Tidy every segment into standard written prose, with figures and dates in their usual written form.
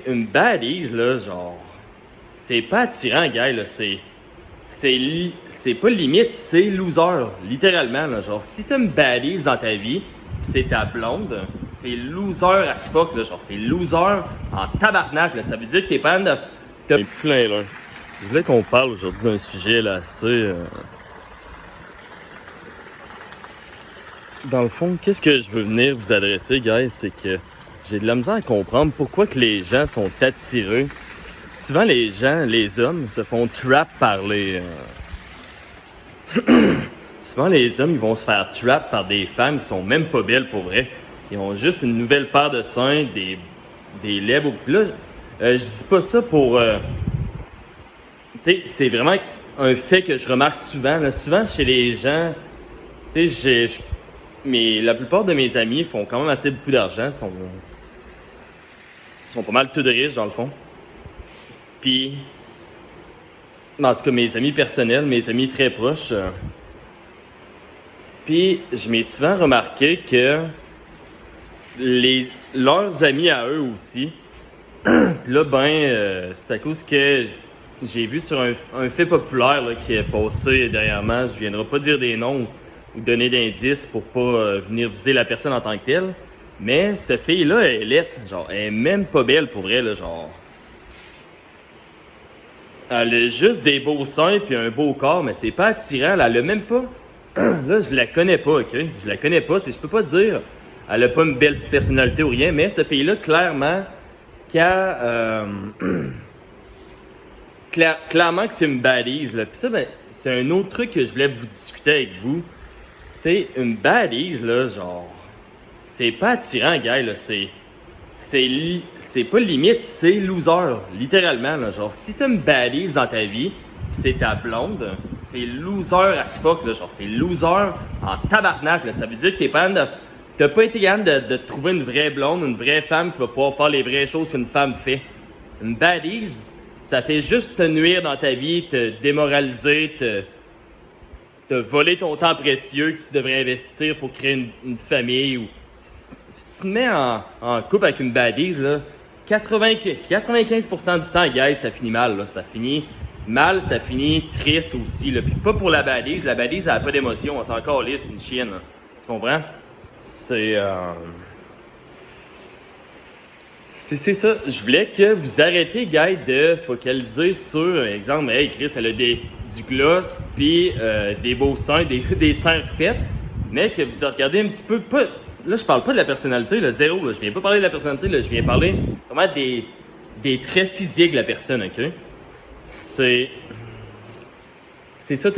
Une badise, là, genre, c'est pas attirant, gars, là, c'est pas limite, c'est loser, littéralement, là, genre, si t'as une badise dans ta vie, pis c'est ta blonde, c'est loser as fuck, là, genre, c'est loser en tabarnak, là, ça veut dire que t'es pas de... Un petit là. Je voulais qu'on parle aujourd'hui d'un sujet, là, assez... Dans le fond, qu'est-ce que je veux venir vous adresser, guys, c'est que j'ai de la misère à comprendre pourquoi que les gens sont attirés. Souvent, les gens, les hommes, se font trap par les... Souvent, les hommes, ils vont se faire trap par des femmes qui sont même pas belles pour vrai. Ils ont juste une nouvelle paire de seins, des lèvres. Là, je dis pas ça pour... c'est vraiment un fait que je remarque souvent. Là. Souvent, chez les gens, mais la plupart de mes amis font quand même assez beaucoup d'argent, sont pas mal tous riches dans le fond. Puis, en tout cas, mes amis personnels, mes amis très proches. Puis, je m'ai souvent remarqué que leurs amis à eux aussi. Puis là, c'est à cause que j'ai vu sur un fait populaire là, qui est passé dernièrement. Je viendrai pas dire des noms ou donner d'indices pour pas venir viser la personne en tant que telle. Mais cette fille-là, elle est laide. Genre, elle est même pas belle pour elle, là, genre. Elle a juste des beaux seins puis un beau corps, mais c'est pas attirant. Elle a même pas... Là, je la connais pas, OK? Je la connais pas. Je peux pas dire... Elle a pas une belle personnalité ou rien, mais cette fille-là, clairement, clairement que c'est une badise, là. Puis ça, c'est un autre truc que je voulais vous discuter avec vous. Tu sais, une badise, là, genre... C'est pas attirant, gars, là. C'est pas limite, c'est loser, littéralement, là. Genre, si t'as une badise dans ta vie, pis c'est ta blonde, c'est loser as fuck, là. Genre, c'est loser en tabarnak, là. Ça veut dire que t'as pas été capable de trouver une vraie blonde, une vraie femme qui va pouvoir faire les vraies choses qu'une femme fait. Une badise, ça fait juste te nuire dans ta vie, te démoraliser, te voler ton temps précieux que tu devrais investir pour créer une famille ou... Si tu te mets en couple avec une badise, là, 95% du temps, guys, ça finit mal, là. Ça finit mal, ça finit triste aussi, là. Puis pas pour la badise elle a pas d'émotion, elle s'en calisse, une chienne, là. Tu comprends? C'est ça. Je voulais que vous arrêtiez, guys, de focaliser sur, exemple, hey, Chris, elle a du gloss, puis des beaux seins, des seins refaits, mais que vous regardez un petit peu, pas, là, je parle pas de la personnalité, là, zéro, là, je viens pas parler de la personnalité, là, je viens parler vraiment des traits physiques de la personne, OK? C'est ça,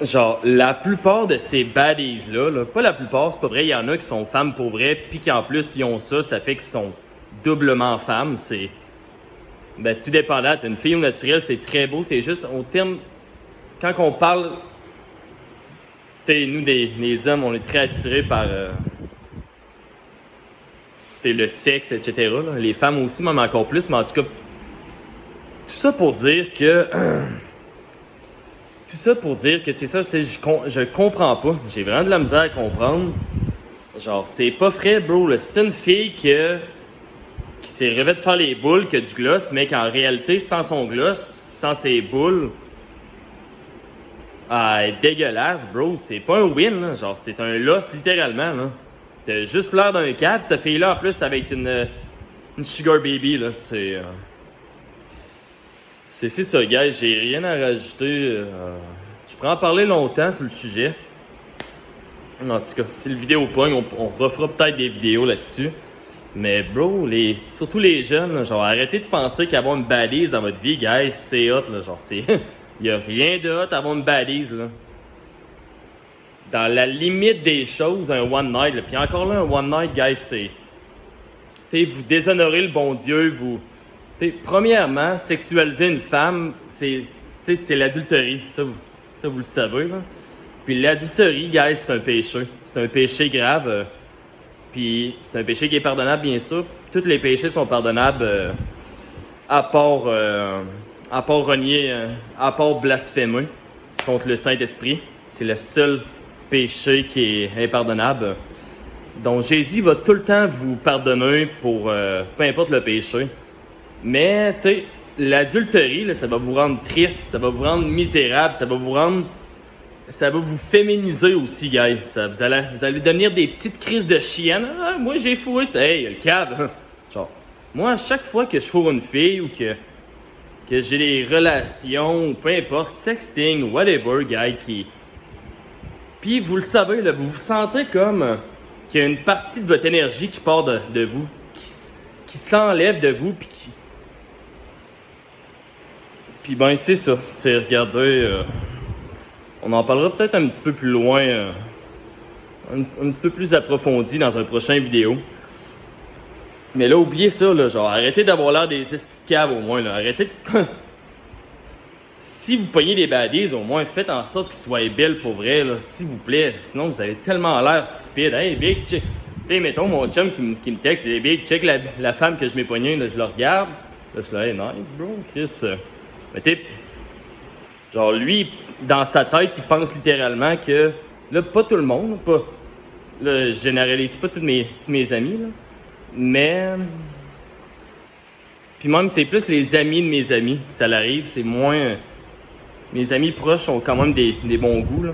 genre, la plupart de ces baddies-là, là, pas la plupart, c'est pas vrai, il y en a qui sont femmes pour vrai, puis qui en plus, ils ont ça fait qu'ils sont doublement femmes, tout dépendant, une fille au naturel, c'est très beau, c'est juste, au terme, quand on parle, nous, les hommes, on est très attirés par, le sexe, etc., là. Les femmes aussi, même encore plus, mais en tout cas, tout ça pour dire que... Tout ça pour dire que c'est ça, je comprends pas. J'ai vraiment de la misère à comprendre. Genre, c'est pas frais, bro. Là. C'est une fille qui s'est rêvée de faire les boules, qui a du gloss, mais qu'en réalité, sans son gloss, sans ses boules, elle est dégueulasse, bro. C'est pas un win, là. Genre, c'est un loss, littéralement, là. T'as juste l'air d'un cap. Cette fille-là, en plus, ça va être une sugar baby, là. C'est ça, gars, j'ai rien à rajouter. Je pourrais en parler longtemps sur le sujet. En tout cas, si le vidéo pogne, on refera peut-être des vidéos là-dessus. Mais bro, surtout les jeunes, là, genre arrêtez de penser qu'avoir une balise dans votre vie, guys, c'est hot, là, genre y a rien de hot à avoir une balise, là. Dans la limite des choses, un one night, là. Puis encore là, un one night, guys, vous déshonorez le bon Dieu, premièrement, sexualiser une femme, c'est l'adultérie. Ça, vous le savez, là. Puis l'adultérie, guys, c'est un péché. C'est un péché grave. Puis c'est un péché qui est pardonnable, bien sûr. Tous les péchés sont pardonnables à part renier, à part blasphémer contre le Saint-Esprit. C'est le seul péché qui est impardonnable. Donc Jésus va tout le temps vous pardonner pour peu importe le péché. Mais tu sais, l'adultérie, là, ça va vous rendre triste, ça va vous rendre misérable, ça va vous féminiser aussi, guys. Vous allez devenir des petites crises de chienne. Ah, moi j'ai fourré, hey, le cave. Genre, moi à chaque fois que je fourre une fille ou que j'ai des relations, ou peu importe, sexting, whatever, guys, puis vous le savez, là, vous vous sentez comme qu'il y a une partie de votre énergie qui part de vous, qui s'enlève de vous, puis ben c'est ça, c'est regarder, on en parlera peut-être un petit peu plus loin, un petit peu plus approfondi dans un prochain vidéo. Mais là, oubliez ça, là, genre, arrêtez d'avoir l'air des estis de caves au moins, là, arrêtez de... Si vous pognez des baddies, au moins faites en sorte qu'ils soient belles pour vrai, là, s'il vous plaît. Sinon, vous avez tellement l'air stupide. Hey, big, check. T'sais, mettons mon chum qui me texte, hey, big, check la femme que je m'ai pognée, là, je le regarde. Là, je suis là, hey, nice, bro, Chris. Mais t'sais, genre, lui, dans sa tête, il pense littéralement que, là, pas tout le monde, pas, là, je généralise pas tous mes amis, là, mais, puis même, c'est plus les amis de mes amis, ça l'arrive, c'est moins... Mes amis proches ont quand même des bons goûts, là.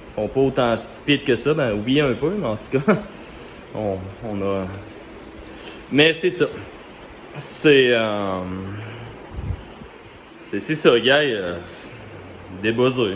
Ils sont pas autant stupides que ça, ben oui un peu, mais en tout cas, on a... Mais c'est ça. C'est ça, gars, débuzzé.